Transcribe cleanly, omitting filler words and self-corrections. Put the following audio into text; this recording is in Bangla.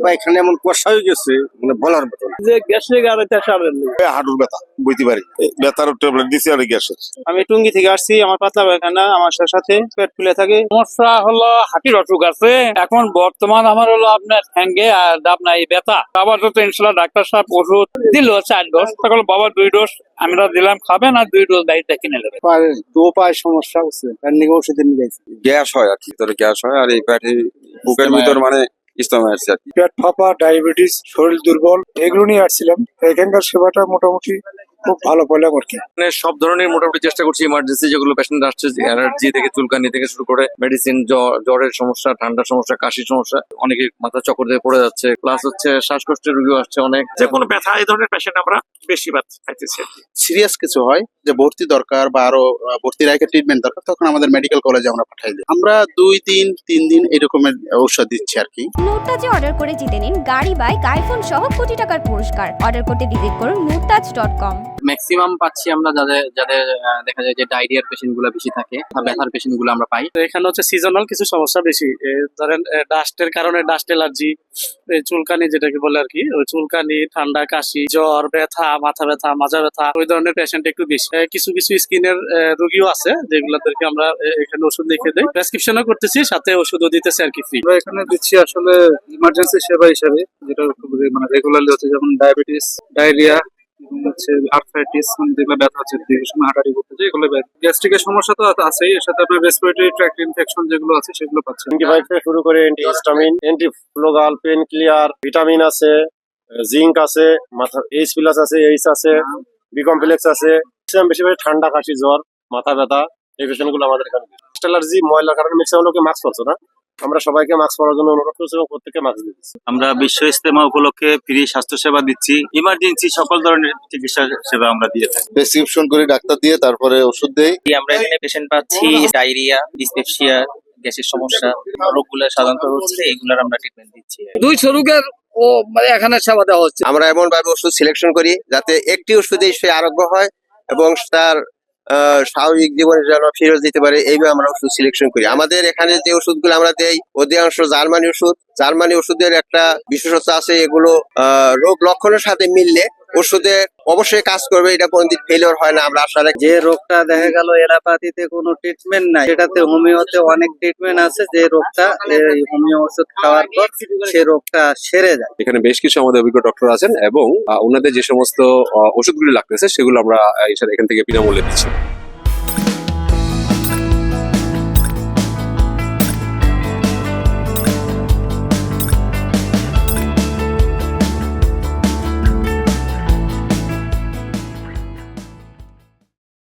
পায়খানা এমন কুয়াশা হয়ে গেছে মানে বলার মতো না। যে গ্যাসের গাড়িতে সারেন হাঁটুর ব্যথা বইতে পারি, ব্যথার ট্যাবলেট দিছি আর গ্যাসের। আমি টুঙ্গি থেকে আসছি, আমার পাতলা পায়খানা, আমার সাথে পেট ফুলে থাকে। সমস্যা হলো হাঁটির অসুখ আছে। এখন বর্তমান আমার হলো আপনার ঠ্যাঙ্গে আর আপনার এই ব্যথা। আবার যত ইনশাল্লাহ ডাক্তার সাহেব ওষুধ দিল 4 ডোজ, তখন বাবা 2 ডোজ আমরা দিলাম, খাবেন আর 2 ডোজ বাড়িতে কিনে নেবে। পায়ে সমস্যা হচ্ছে, তার নিয়ে ওষুধ নিয়ে গেছে। গ্যাস হয় আর কি, ভিতরে গ্যাস হয় আর এই পেটে বুকের ভিতর মানে ইস্তমা আছে আর কি। পেট ফাঁপা, ডায়াবেটিস, শরীর দুর্বল, এগুলো নিয়ে আসছিলাম। এখানকার সেবাটা মোটামুটি খুব ভালো পেলাম আর কি। সব ধরনের মোটামুটি চেষ্টা করছি। ইমার্জেন্সি যেগুলো পেশেন্ট আসছে, অ্যালার্জি থেকে চুলকানি থেকে শুরু করে মেডিসিন, জ্বরের সমস্যা, ঠান্ডার সমস্যা, কাশির সমস্যা, অনেকে মাথা চক্কর দিয়ে পড়ে যাচ্ছে, প্লাস হচ্ছে শ্বাসকষ্টের রোগীও আসছে অনেক। যে কোনো ব্যথা এই ধরনের পেশেন্ট আমরা বেশি পাইতেছি। সিরিয়াস কিছু হয় যে ভর্তি দরকার বা আরো ভর্তি রাখে ট্রিটমেন্ট দরকার, তখন আমাদের মেডিকেল কলেজে আমরা পাঠাই দিই। আমরা 2-3 দিন এরকমের ঔষধ দিচ্ছি আর কি। মুরতাজে অর্ডার করে জিতে নিন গাড়ি, বাইক, আইফোন সহ কোটি টাকার পুরস্কার। অর্ডার করতে ভিজিট করুন murtaj.com। ম্যাক্সিমাম পাচ্ছি আমরা যাদের যাদের দেখা যায় যে ডায়রিয়ার পেশেন্ট গুলো বেশি থাকে, ব্যথার পেশেন্ট গুলো আমরা পাই। তো এখানে হচ্ছে সিজনাল কিছু সমস্যা বেশি, ধরেন ডাস্টের কারণে ডাস্ট এলার্জি, চুলকানি যেটাকে বলে আর কি, ওই চুলকানি, ঠান্ডা, কাশি, জ্বর, ব্যথা, মাথা ব্যথা, মাজা ব্যথা, ওই ধরনের পেশেন্ট একটু বেশি। কিছু কিছু স্কিনের রোগীও আছে যেগুলোদেরকে আমরা এখানে ওষুধ লিখে দিই, প্রেসক্রিপশনও করতেছি, সাথে ওষুধও দিতেছি আর কি ফ্রি। আমরা এখানে দিচ্ছি আসলে ইমার্জেন্সি সেবা হিসাবে, যেটা মানে রেগুলারলি হচ্ছে, যেমন ডায়াবেটিস, ডায়রিয়া, হচ্ছে আর্থ্রাইটিস, যেগুলো ব্যথা হচ্ছে দীর্ঘ সময় হাঁটাহাঁটি করতে যায়, এগুলো গ্যাস্ট্রিকের সমস্যা তো আছেই, এর সাথে আপনার রেসপিরেটরি ট্র্যাক্ট ইনফেকশন যেগুলো আছে সেগুলো পাচ্ছেন। অ্যান্টিবায়োটিক থেকে শুরু করে অ্যান্টিহিস্টামিন, অ্যান্টিফ্লোগাল, পেন ক্লিয়ার, ভিটামিন আছে, জিঙ্ক আছে, মাথা এইচ প্লাস আছে, এইচ আছে, বি কমপ্লেক্স আছে। বেশিরভাগ ঠান্ডা, কাশি, জ্বর, মাথা ব্যথা, এই পেশেন্ট গুলো আমাদের এখানে। ডাস্ট অ্যালার্জি, ময়লার কারণে ম্যাক্সিমাম লোকে মাস্ক পরছে না, আমরা সবাইকে মাস্ক পরার জন্য অনুরোধ করছি এবং প্রত্যেককে মাস্ক দিচ্ছি। আমরা বিশ্ব ইজতেমা উপলক্ষে ফ্রি স্বাস্থ্য সেবা দিচ্ছি। ইমার্জেন্সি সকল ধরনের চিকিৎসা সেবা আমরা দিয়ে থাকি। প্রেসক্রিপশন করে ডাক্তার দিয়ে তারপরে ওষুধ দেই। আমরা এখানে পেশেন্ট পাচ্ছি ডায়রিয়া, ডিসপেপসিয়া, গ্যাসের সমস্যা, রোগগুলো সাধারণত হচ্ছে, এগুলোর আমরা ট্রিটমেন্ট দিচ্ছি। 200 রোগের মানে এখানে সেবা দেওয়া হচ্ছে। আমরা এমন ভাবে ওষুধ সিলেকশন করি যাতে একটি ওষুধেই সে আরোগ্য হয় এবং তার স্বাভাবিক জীবনে যেন ফিরে দিতে পারে, এইভাবে আমরা ওষুধ সিলেকশন করি। আমাদের এখানে যে ওষুধগুলো আমরা দেই অধিকাংশ জার্মানি ওষুধ। জার্মানি ওষুধের একটা বিশেষত্ব আছে, এগুলো রোগ লক্ষণের সাথে মিললে ওষুধে অবশ্যই কাজ করবে, এটা কোনদিন ফেলিওর হয় না, আমরা আশা রাখি। যে রোগটা দেখা গেল এলোপ্যাথিতে কোনো ট্রিটমেন্ট নাই, সেটাতে হোমিওতে অনেক ট্রিটমেন্ট আছে, যে রোগটা হোমিও ওষুধ খাওয়ার পর সে রোগটা সেরে যায়। এখানে বেশ কিছু আমাদের অভিজ্ঞ ডক্টর আছেন এবং ওনাদের যে সমস্ত ওষুধগুলি লাগতেছে সেগুলো আমরা এখান থেকে বিনামূল্যে দিচ্ছি।